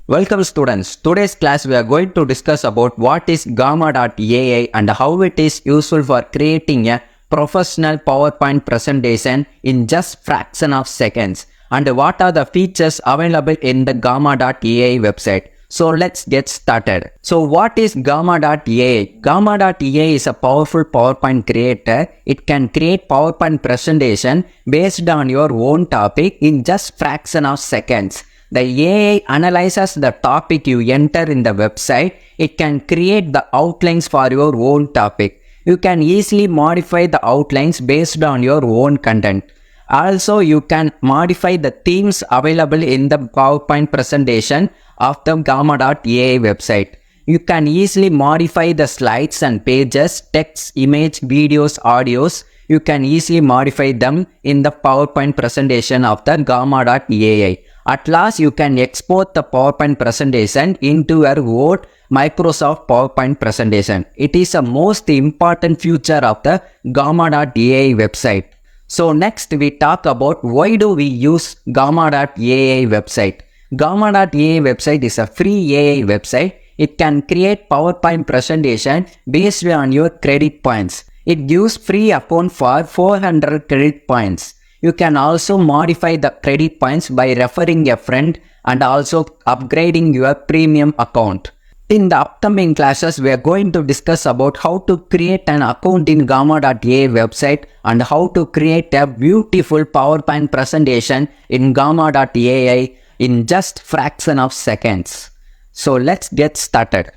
Welcome students. Today's class we are going to discuss about what is Gamma.ai and how it is useful for creating a professional PowerPoint presentation in just fraction of seconds and what are the features available in the Gamma.ai website. So let's get started. So what is Gamma.ai? Gamma.ai is a powerful PowerPoint creator. It can create PowerPoint presentation based on your own topic in just fraction of seconds. The AI analyzes the topic you enter in the website. It can create the outlines for your own topic. You can easily modify the outlines based on your own content. Also, you can modify the themes available in the PowerPoint presentation of the Gamma.ai website. You can easily modify the slides and pages, text, image, videos, audios. You can easily modify them in the PowerPoint presentation of the Gamma.ai. At last, you can export the PowerPoint presentation into your own Microsoft PowerPoint presentation. It is a most important feature of the Gamma.ai website. So next we talk about why do we use Gamma.ai website. Gamma.ai website is a free AI website. It can create PowerPoint presentation based on your credit points. It gives free account for 400 credit points. You can also modify the credit points by referring a friend and also upgrading your premium account. In the upcoming classes, we are going to discuss about how to create an account in Gamma.ai website and how to create a beautiful PowerPoint presentation in Gamma.ai in just fraction of seconds. So let's get started.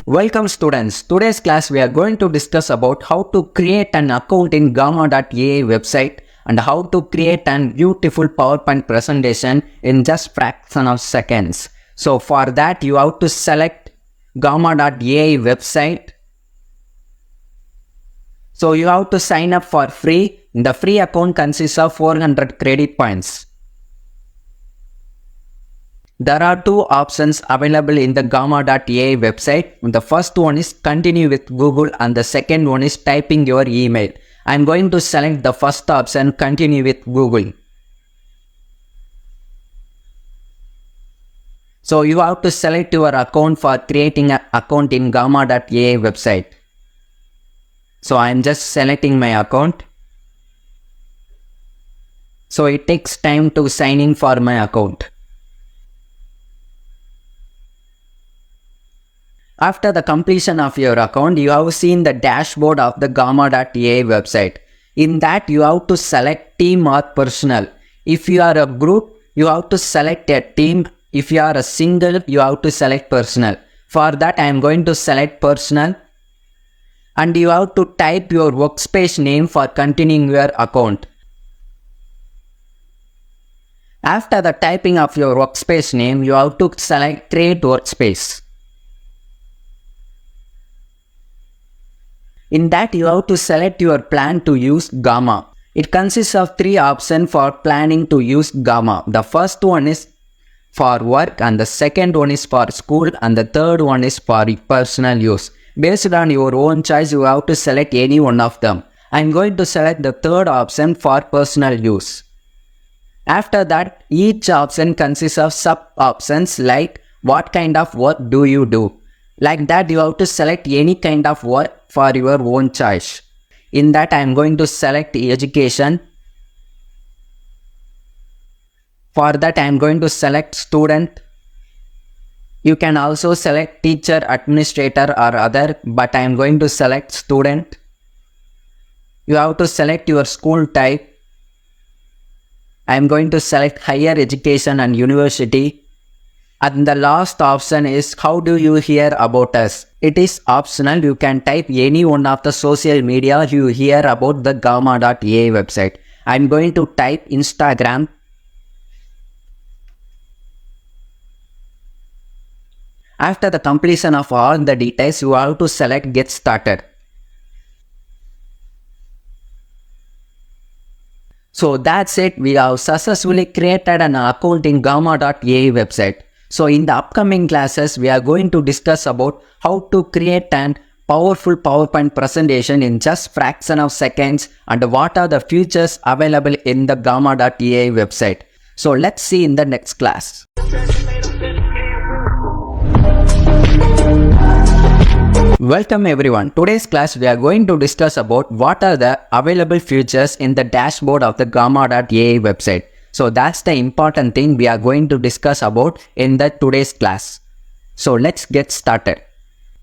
Welcome students. Today's class we are going to discuss about how to create an account in Gamma.ai website and how to create a beautiful PowerPoint presentation in just fraction of seconds. So for that you have to select Gamma.ai website. So you have to sign up for free. The free account consists of 400 credit points. There are two options available in the Gamma.ai website. The first one is continue with Google and the second one is typing your email. I am going to select the first option, continue with Google. So you have to select your account for creating an account in Gamma.ai website. So I am just selecting my account. So it takes time to sign in for my account. After the completion of your account, you have seen the dashboard of the Gamma.ai website. In that, you have to select team or personal. If you are a group, you have to select a team. If you are a single, you have to select personal. For that, I am going to select personal. And you have to type your workspace name for continuing your account. After the typing of your workspace name, you have to select create workspace. In that, you have to select your plan to use Gamma. It consists of three options for planning to use Gamma. The first one is for work and the second one is for school and the third one is for personal use. Based on your own choice, you have to select any one of them. I am going to select the third option for personal use. After that, each option consists of sub-options like what kind of work do you do. Like that, you have to select any kind of work for your own choice. In that, I am going to select education. For that, I am going to select student. You can also select teacher, administrator or other, but I am going to select student. You have to select your school type. I am going to select higher education and university. And the last option is how do you hear about us. It is optional. You can type any one of the social media you hear about the Gamma.ai website. I am going to type Instagram. After the completion of all the details, you have to select get started. So that's it. We have successfully created an account in Gamma.ai website. So in the upcoming classes, we are going to discuss about how to create an powerful PowerPoint presentation in just fraction of seconds and what are the features available in the Gamma.ai website. So let's see in the next class. Welcome everyone. Today's class we are going to discuss about what are the available features in the dashboard of the Gamma.ai website. So that's the important thing we are going to discuss about in the today's class. So let's get started.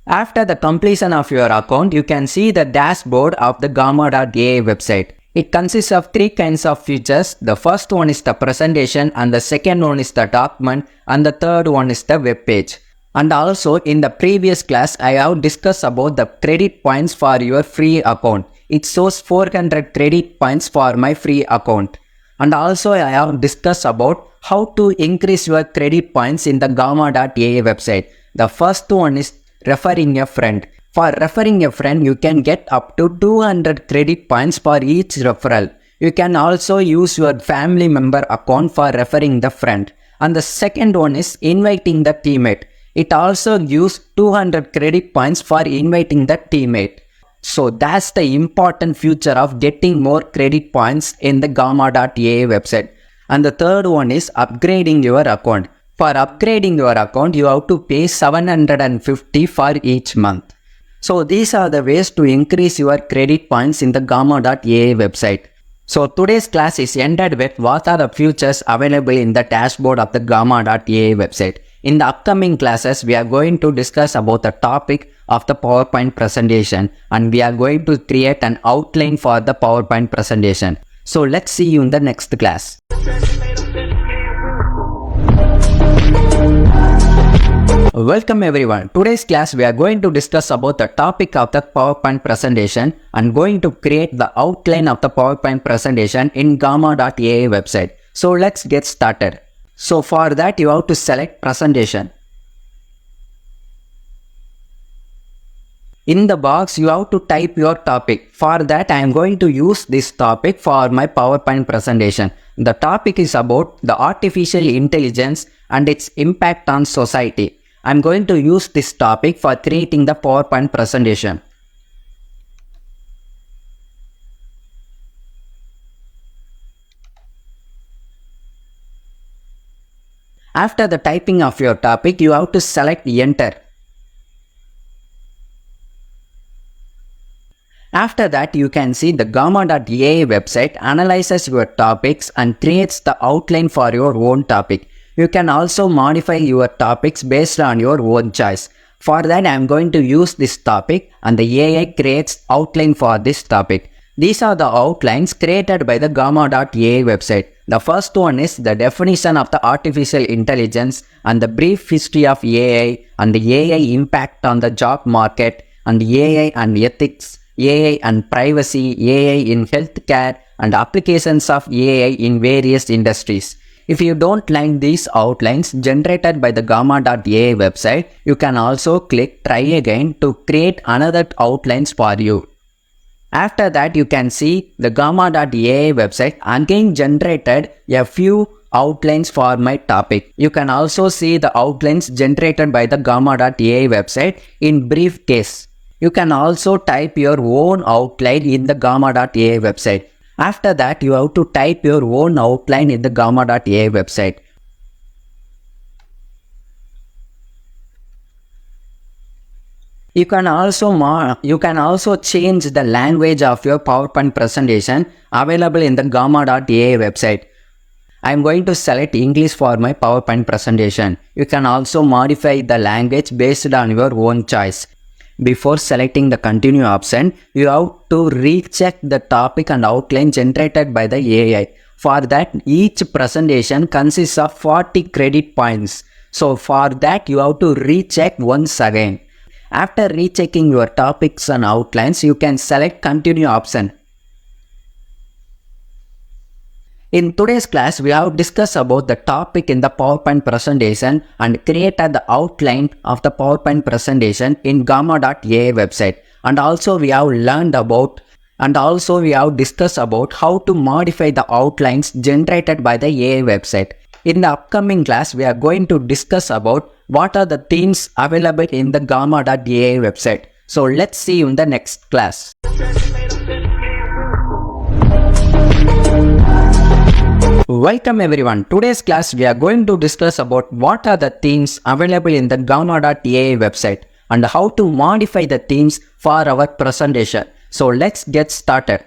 After the completion of your account, you can see the dashboard of the Gamma.ai website. It consists of three kinds of features. The first one is the presentation, and the second one is the document, and the third one is the web page. And also in the previous class, I have discussed about the credit points for your free account. It shows 400 credit points for my free account. And also I have discussed about how to increase your credit points in the Gamma.ai website. The first one is referring a friend. For referring a friend, you can get up to 200 credit points for each referral. You can also use your family member account for referring the friend. And the second one is inviting the teammate. It also gives 200 credit points for inviting the teammate. So that's the important feature of getting more credit points in the Gamma.ai website. And the third one is upgrading your account. For upgrading your account, you have to pay 750 for each month. So these are the ways to increase your credit points in the Gamma.ai website. So today's class is ended with what are the features available in the dashboard of the Gamma.ai website. In the upcoming classes, we are going to discuss about the topic of the PowerPoint presentation, and we are going to create an outline for the PowerPoint presentation. So let's see you in the next class. Welcome everyone. Today's class we are going to discuss about the topic of the PowerPoint presentation and going to create the outline of the PowerPoint presentation in Gamma.ai website. So let's get started. So for that you have to select presentation. In the box you have to type your topic. For that I am going to use this topic for my PowerPoint presentation. The topic is about the artificial intelligence and its impact on society. I am going to use this topic for creating the PowerPoint presentation. After the typing of your topic, you have to select enter. After that, you can see the Gamma.ai website analyzes your topics and creates the outline for your own topic. You can also modify your topics based on your own choice. For that, I am going to use this topic and the AI creates outline for this topic. These are the outlines created by the Gamma.ai website. The first one is the definition of the artificial intelligence and the brief history of AI and the AI impact on the job market and AI and ethics, AI and privacy, AI in healthcare and applications of AI in various industries. If you don't like these outlines generated by the Gamma.ai website, you can also click try again to create another outlines for you. After that, you can see the Gamma.ai website again generated a few outlines for my topic. You can also see the outlines generated by the Gamma.ai website in brief case. You can also type your own outline in the Gamma.ai website. After that, you have to type your own outline in the Gamma.ai website. You can also change the language of your PowerPoint presentation available in the Gamma.ai website. I am going to select English for my PowerPoint presentation. You can also modify the language based on your own choice. Before selecting the continue option, you have to recheck the topic and outline generated by the AI. For that, each presentation consists of 40 credit points. So for that, you have to recheck once again. After rechecking your topics and outlines, you can select continue option. In today's class, we have discussed about the topic in the PowerPoint presentation and created the outline of the PowerPoint presentation in Gamma.ai website. And also we have discussed about how to modify the outlines generated by the AI website. In the upcoming class, we are going to discuss about what are the themes available in the Gamma.ai website. So let's see you in the next class. Welcome everyone. Today's class we are going to discuss about what are the themes available in the gamma.ai website and how to modify the themes for our presentation. So let's get started.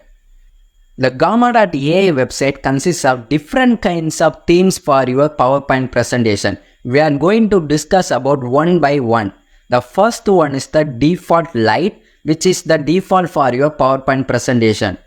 The gamma.ai website consists of different kinds of themes for your PowerPoint presentation. We are going to discuss about one by one. The first one is the default light, which is the default for your PowerPoint presentation.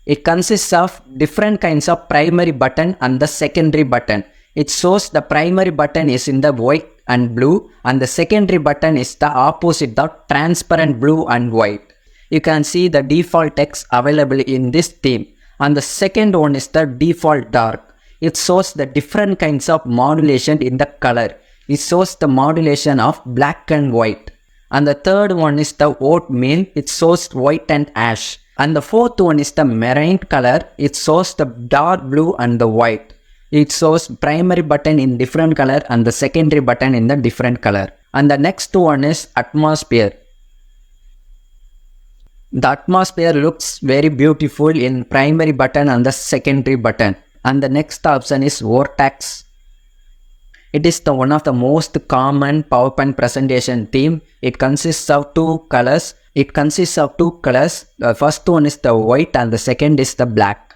It consists of different kinds of primary button and the secondary button. It shows the primary button is in the white and blue and the secondary button is the opposite, the transparent blue and white. You can see the default text available in this theme. And the second one is the default dark. It shows the different kinds of modulation in the color. It shows the modulation of black and white. And the third one is the oatmeal. It shows white and ash. And the fourth one is the marine color. It shows the dark blue and the white. It shows primary button in different color and the secondary button in the different color. And the next one is atmosphere. The atmosphere looks very beautiful in primary button and the secondary button. And the next option is vortex. It is one of the most common PowerPoint presentation theme. It consists of two colors. The first one is the white and the second is the black.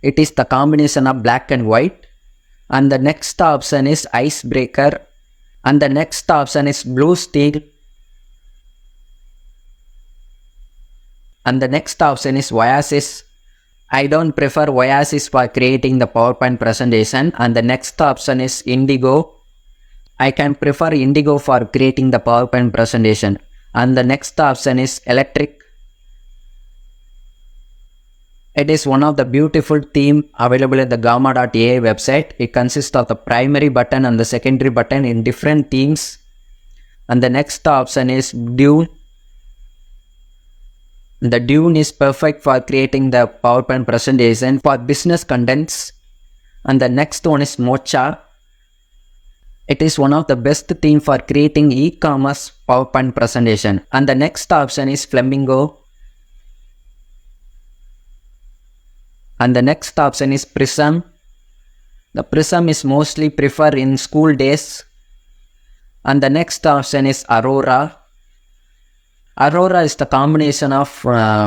It is the combination of black and white. And the next option is icebreaker. And the next option is blue steel. And the next option is Oasis. I don't prefer Oasis for creating the PowerPoint presentation. And the next option is Indigo. I can prefer Indigo for creating the PowerPoint presentation. And the next option is Electric. It is one of the beautiful theme available in the gamma.ai website. It consists of the primary button and the secondary button in different themes. And the next option is Dune. The Dune is perfect for creating the PowerPoint presentation for business contents. And the next one is Mocha. It is one of the best theme for creating e-commerce PowerPoint presentation. And the next option is Flamingo. And the next option is Prism. The Prism is mostly preferred in school days. And the next option is Aurora. Aurora is the combination of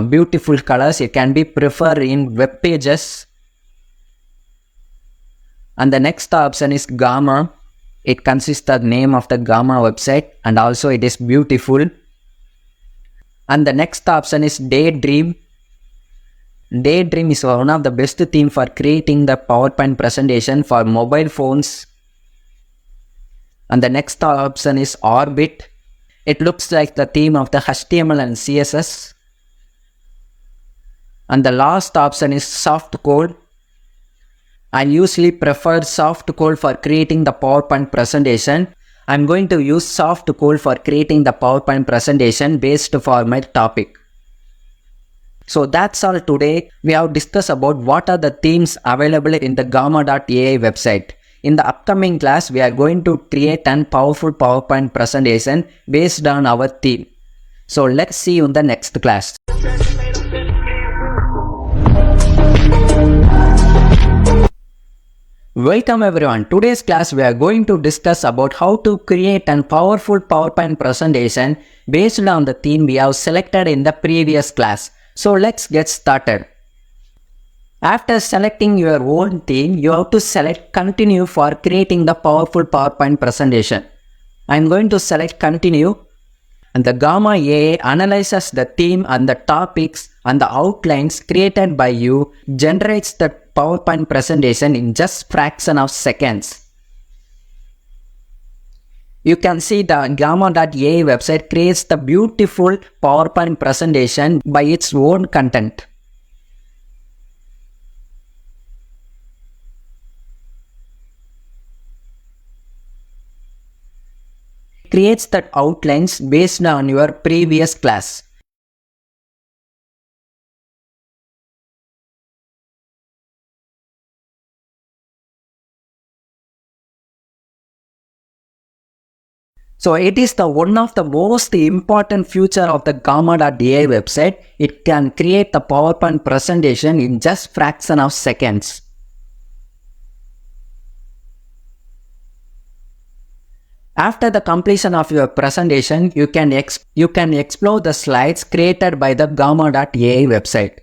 beautiful colors. It can be preferred in web pages. And the next option is Gamma. It consists of the name of the Gamma website and also it is beautiful. And the next option is Daydream. Daydream is one of the best theme for creating the PowerPoint presentation for mobile phones. And the next option is Orbit. It looks like the theme of the HTML and CSS. And the last option is Soft Code. I usually prefer Soft Code for creating the PowerPoint presentation. I'm going to use Soft Code for creating the PowerPoint presentation based for my topic. So that's all today. We have discussed about what are the themes available in the gamma.ai website. In the upcoming class, we are going to create a powerful PowerPoint presentation based on our theme. So let's see you in the next class. Welcome everyone. Today's class we are going to discuss about how to create a powerful PowerPoint presentation based on the theme we have selected in the previous class. So let's get started. After selecting your own theme, you have to select continue for creating the powerful PowerPoint presentation. I am going to select continue and the Gamma AI analyzes the theme and the topics and the outlines created by you, generates the PowerPoint presentation in just fraction of seconds. You can see the gamma.ai website creates the beautiful PowerPoint presentation by its own content. Creates the outlines based on your previous class. So it is the one of the most important feature of the Gamma.ai website. It can create the PowerPoint presentation in just fraction of seconds. After the completion of your presentation, you can explore the slides created by the Gamma.ai website.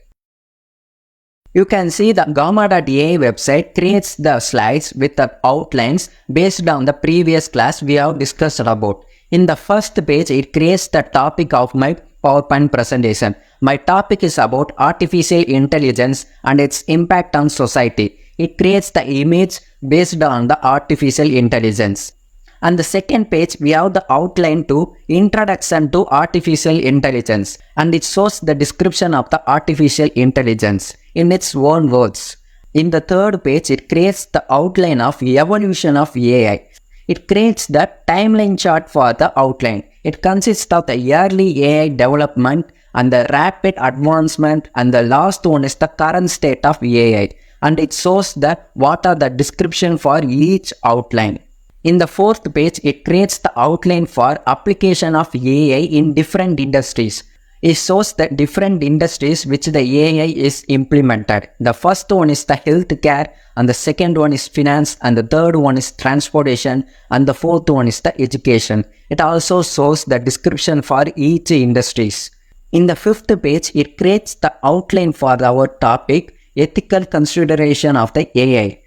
You can see the Gamma.ai website creates the slides with the outlines based on the previous class we have discussed about. In the first page, it creates the topic of my PowerPoint presentation. My topic is about artificial intelligence and its impact on society. It creates the image based on the artificial intelligence. On the second page, we have the outline to Introduction to Artificial Intelligence, and it shows the description of the artificial intelligence in its own words. In the third page, it creates the outline of evolution of AI. It creates the timeline chart for the outline. It consists of the early AI development and the rapid advancement, and the last one is the current state of AI. And it shows that what are the description for each outline. In the fourth page, it creates the outline for application of AI in different industries. It shows the different industries which the AI is implemented. The first one is the healthcare, and the second one is finance, and the third one is transportation, and the fourth one is the education. It also shows the description for each industries. In the fifth page, it creates the outline for our topic, ethical consideration of the AI.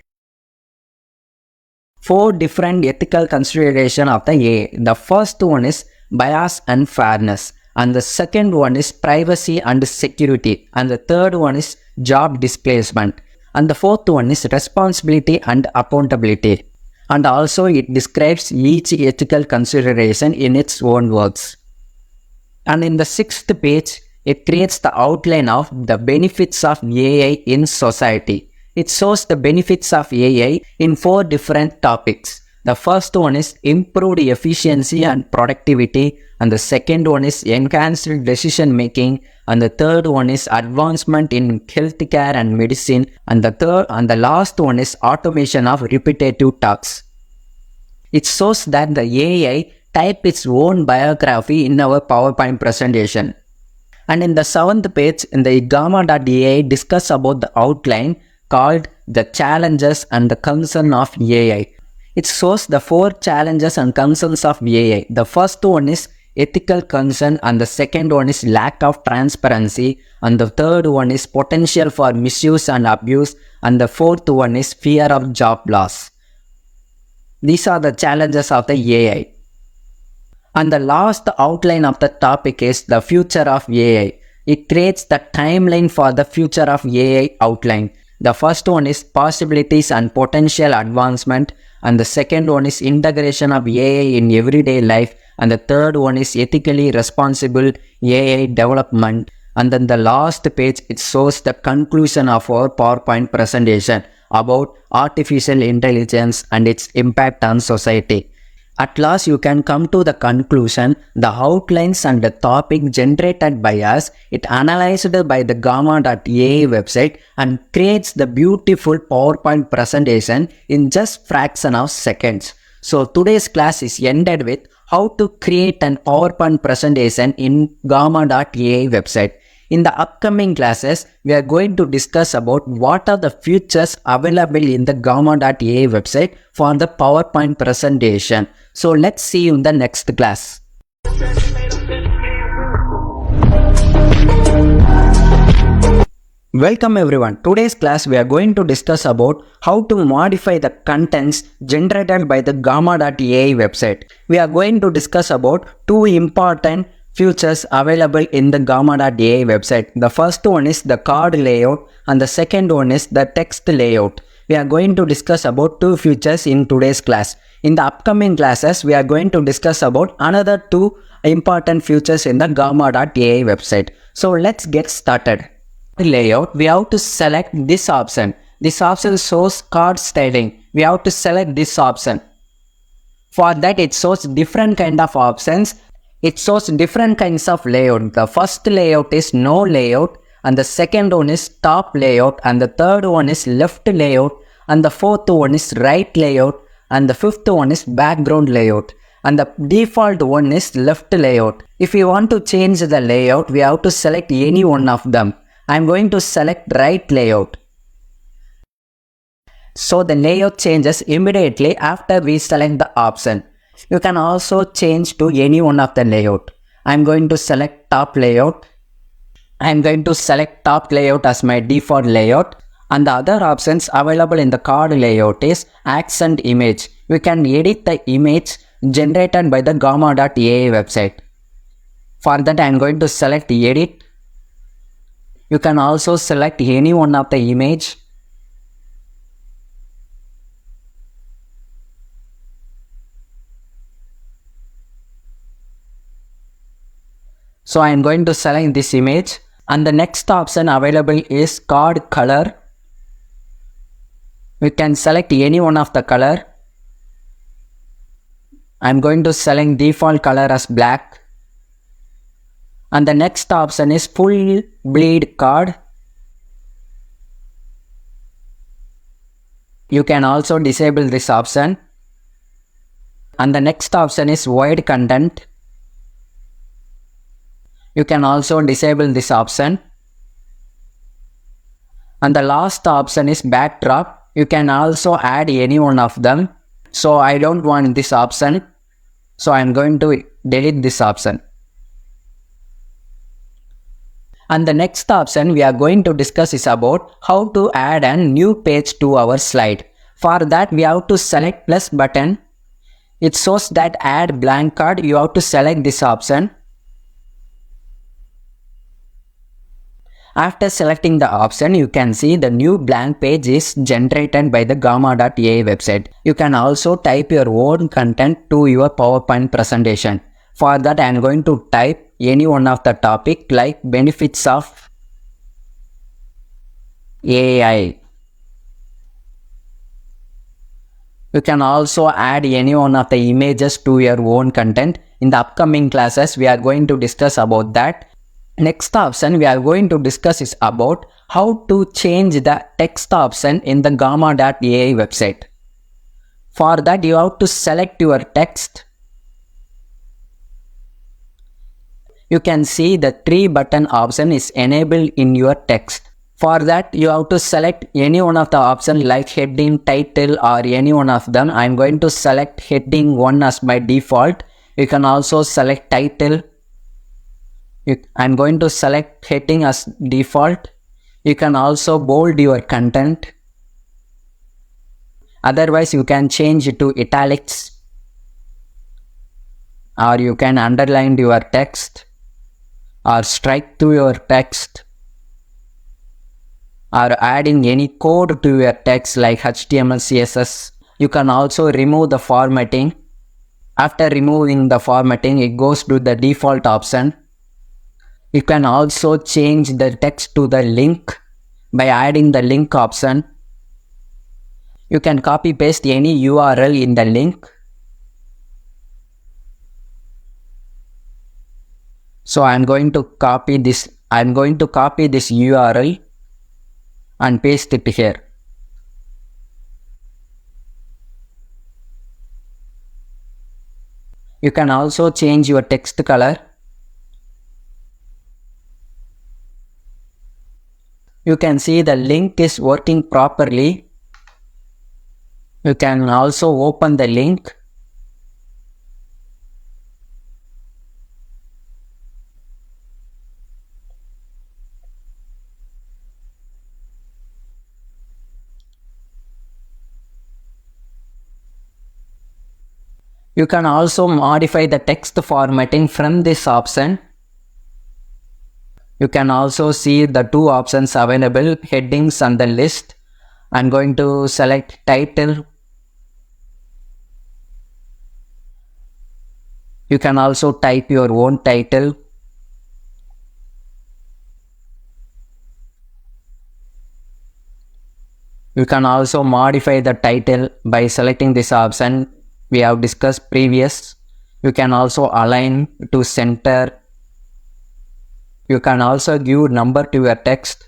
4 different ethical consideration of the AI. The first one is bias and fairness, and the second one is privacy and security, and the third one is job displacement, and the fourth one is responsibility and accountability. And also it describes each ethical consideration in its own words. And in the sixth page, it creates the outline of the benefits of AI in society. It shows the benefits of AI in 4 different topics. The first one is improved efficiency and productivity, and the second one is enhanced decision making, and the third one is advancement in healthcare and medicine, and the last one is automation of repetitive tasks. It shows that the AI type its own biography in our PowerPoint presentation. And in the 7th page, in the Gamma.ai discuss about the outline called the challenges and the concern of AI. It shows the 4 challenges and concerns of AI. The first one is ethical concern, and the second one is lack of transparency, and the third one is potential for misuse and abuse, and the fourth one is fear of job loss. These are the challenges of the AI. And the last outline of the topic is the future of AI. It creates the timeline for the future of AI outline. The first one is possibilities and potential advancement, and the second one is integration of AI in everyday life, and the third one is ethically responsible AI development. And then the last page, it shows the conclusion of our PowerPoint presentation about artificial intelligence and its impact on society. At last, you can come to the conclusion, the outlines and the topic generated by us, it analyzed by the Gamma.ai website and creates the beautiful PowerPoint presentation in just fraction of seconds. So today's class is ended with how to create an PowerPoint presentation in Gamma.ai website. In the upcoming classes, we are going to discuss about what are the features available in the Gamma.ai website for the PowerPoint presentation. So let's see you in the next class. Welcome everyone. Today's class we are going to discuss about how to modify the contents generated by the Gamma.ai website. We are going to discuss about 2 important features available in the Gamma.ai website. The first one is the card layout and the second one is the text layout. We are going to discuss about 2 features in today's class. In the upcoming classes, we are going to discuss about another 2 important features in the Gamma.ai website. So let's get started. Layout, we have to select this option. This option shows card styling. We have to select this option. For that, it shows different kind of options. It shows different kinds of layout. The first layout is no layout, and the second one is top layout, and the third one is left layout, and the fourth one is right layout, and the fifth one is background layout. and the default one is left layout. If we want to change the layout, we have to select any one of them. I am going to select right layout. So the layout changes immediately after we select the option. You can also change to any one of the layout. I am going to select top layout. I am going to select top layout as my default layout. And the other options available in the card layout is accent image. We can edit the image generated by the gamma.ai website. For that, I am going to select edit. You can also select any one of the image. So I am going to select this image, and the next option available is card color. We can select any one of the color. I am going to select default color as black. And the next option is full bleed card. You can also disable this option. And the next option is wide content. You can also disable this option. And the last option is backdrop. You can also add any one of them. So I don't want this option. So I am going to delete this option. And the next option we are going to discuss is about how to add a new page to our slide. For that, we have to select plus button. It shows that add blank card. You have to select this option. After selecting the option, you can see the new blank page is generated by the gamma.ai website. You can also type your own content to your PowerPoint presentation. For that, I am going to type any one of the topic like benefits of AI. You can also add any one of the images to your own content. In the upcoming classes, we are going to discuss about that. Next option we are going to discuss is about how to change the text option in the gamma.ai website. For that, you have to select your text. You can see the 3 button option is enabled in your text. For that, you have to select any one of the options like heading, title, or any one of them. I am going to select heading 1 as my default. You can also select title. I am going to select heading as default. You can also bold your content. Otherwise, you can change it to italics, or you can underline your text, or strike through your text, or adding any code to your text like HTML, CSS. You can also remove the formatting. After removing the formatting, it goes to the default option. You can also change the text to the link by adding the link option. You can copy paste any URL in the link. So I am going to copy this URL and paste it here. You can also change your text color. You can see the link is working properly. You can also open the link. You can also modify the text formatting from this option. You can also see the 2 options available, headings and the list. I'm going to select title. You can also type your own title. You can also modify the title by selecting this option we have discussed previous. You can also align to center. You can also give number to your text.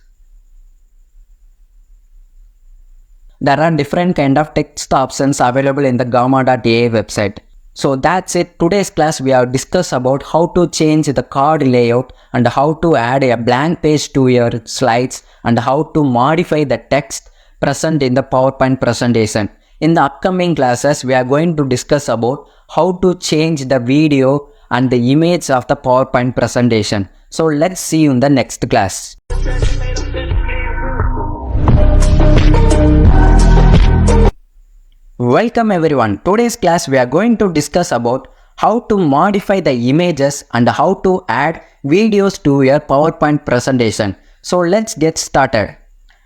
There are different kind of text options available in the gamma.ai website. So that's it. Today's class we have discussed about how to change the card layout and how to add a blank page to your slides and how to modify the text present in the PowerPoint presentation. In the upcoming classes, we are going to discuss about how to change the video and the image of the PowerPoint presentation. So let's see you in the next class. Welcome everyone. Today's class we are going to discuss about how to modify the images and how to add videos to your PowerPoint presentation. So let's get started.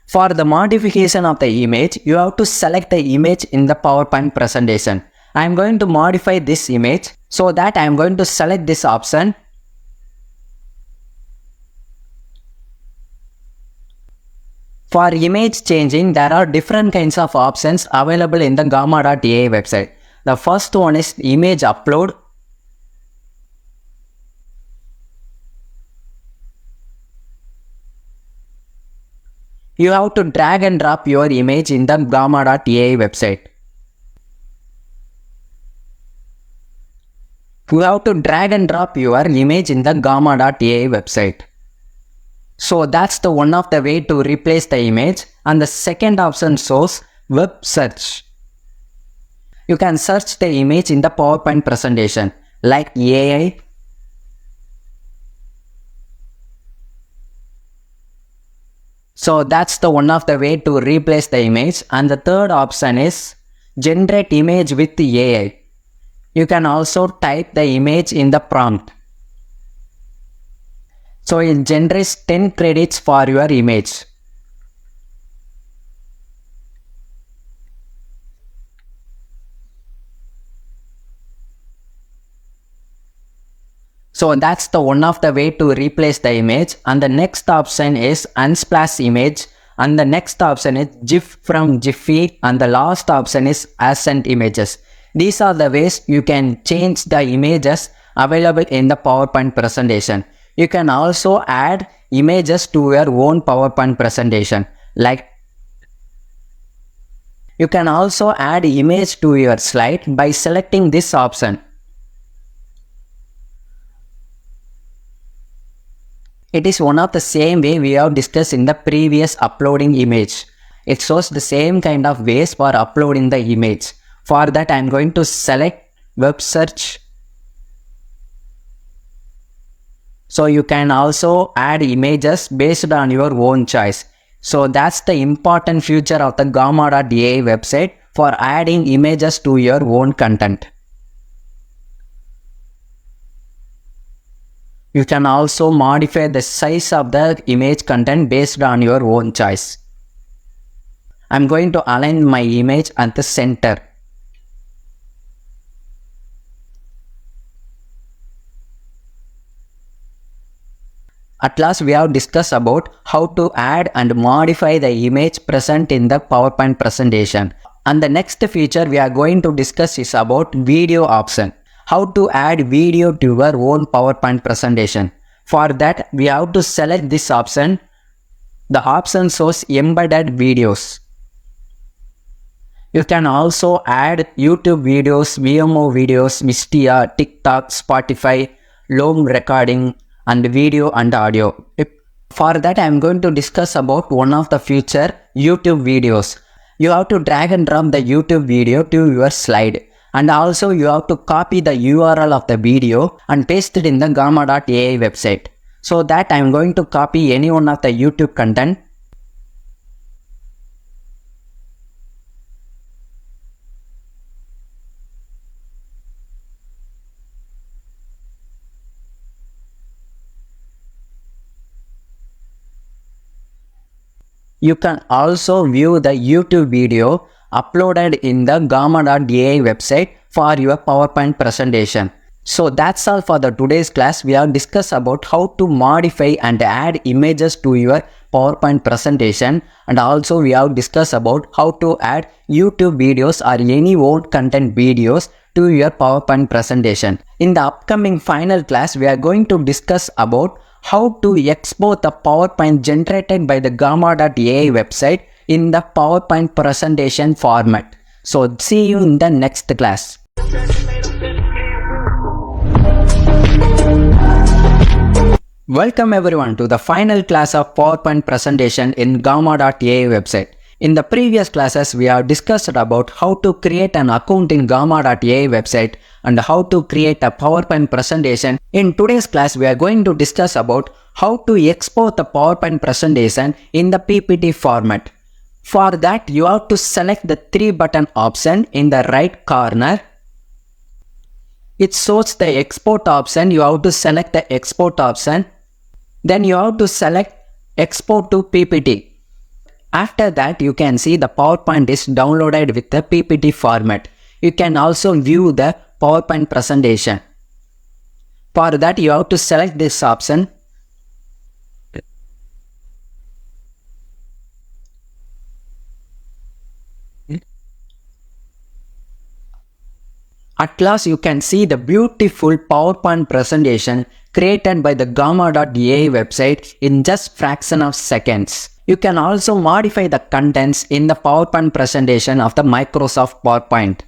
For the modification of the image, you have to select the image in the PowerPoint presentation. I am going to modify this image, so that I am going to select this option. For image changing, there are different kinds of options available in the gamma.ai website. The first one is image upload. You have to drag and drop your image in the gamma.ai website. You have to drag and drop your image in the gamma.ai website. So that's the one of the way to replace the image. And the second option shows web search. You can search the image in the PowerPoint presentation like AI. So that's the one of the way to replace the image. And the third option is generate image with AI. You can also type the image in the prompt. So it generates 10 credits for your image. So that's the one of the way to replace the image. And the next option is unsplash image. And the next option is GIF from Jiffy. And the last option is ascent images. These are the ways you can change the images available in the PowerPoint presentation. You can also add images to your own PowerPoint presentation. Like you can also add image to your slide by selecting this option. It is one of the same way we have discussed in the previous uploading image. It shows the same kind of ways for uploading the image. For that I am going to select web search. So you can also add images based on your own choice. So that's the important feature of the gamma.ai website for adding images to your own content. You can also modify the size of the image content based on your own choice. I'm going to align my image at the center. At last we have discussed about how to add and modify the image present in the PowerPoint presentation. And the next feature we are going to discuss is about video option. How to add video to your own PowerPoint presentation. For that we have to select this option. The option shows embedded videos. You can also add YouTube videos, VMO videos, Vistia, TikTok, Spotify, Loom recording, and video and audio. For that I am going to discuss about one of the future YouTube videos. You have to drag and drop the YouTube video to your slide. And also you have to copy the URL of the video and paste it in the gamma.ai website. So that I am going to copy any one of the YouTube content. You can also view the YouTube video uploaded in the gamma.ai website for your PowerPoint presentation. So that's all for the today's class. We have discussed about how to modify and add images to your PowerPoint presentation, and also we have discussed about how to add YouTube videos or any old content videos to your PowerPoint presentation. In the upcoming final class, we are going to discuss about how to export the PowerPoint generated by the gamma.ai website in the PowerPoint presentation format. So see you in the next class. Welcome everyone to the final class of PowerPoint presentation in Gamma.ai website. In the previous classes, we have discussed about how to create an account in Gamma.ai website and how to create a PowerPoint presentation. In today's class, we are going to discuss about how to export the PowerPoint presentation in the PPT format. For that, you have to select the 3-button option in the right corner. It shows the export option. You have to select the export option. Then you have to select export to PPT. After that, you can see the PowerPoint is downloaded with the PPT format. You can also view the PowerPoint presentation. For that, you have to select this option. At last, you can see the beautiful PowerPoint presentation created by the Gamma.ai website in just fraction of seconds. You can also modify the contents in the PowerPoint presentation of the Microsoft PowerPoint.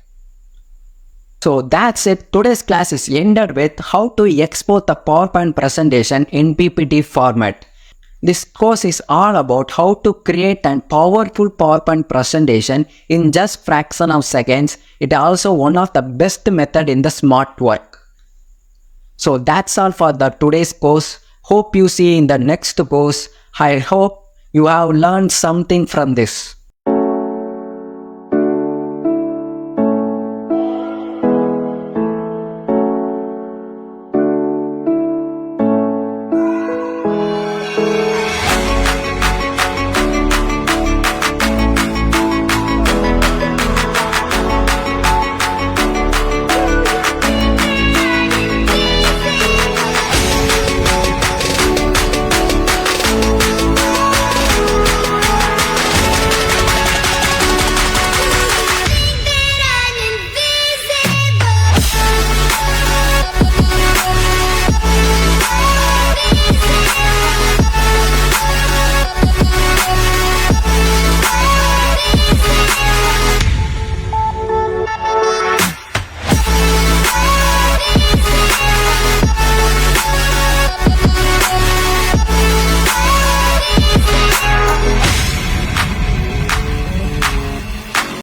So that's it. Today's class is ended with how to export the PowerPoint presentation in PPT format. This course is all about how to create a powerful PowerPoint presentation in just fraction of seconds. It is also one of the best method in the smart work. So that's all for the today's course. Hope you see in the next course. I hope you have learned something from this.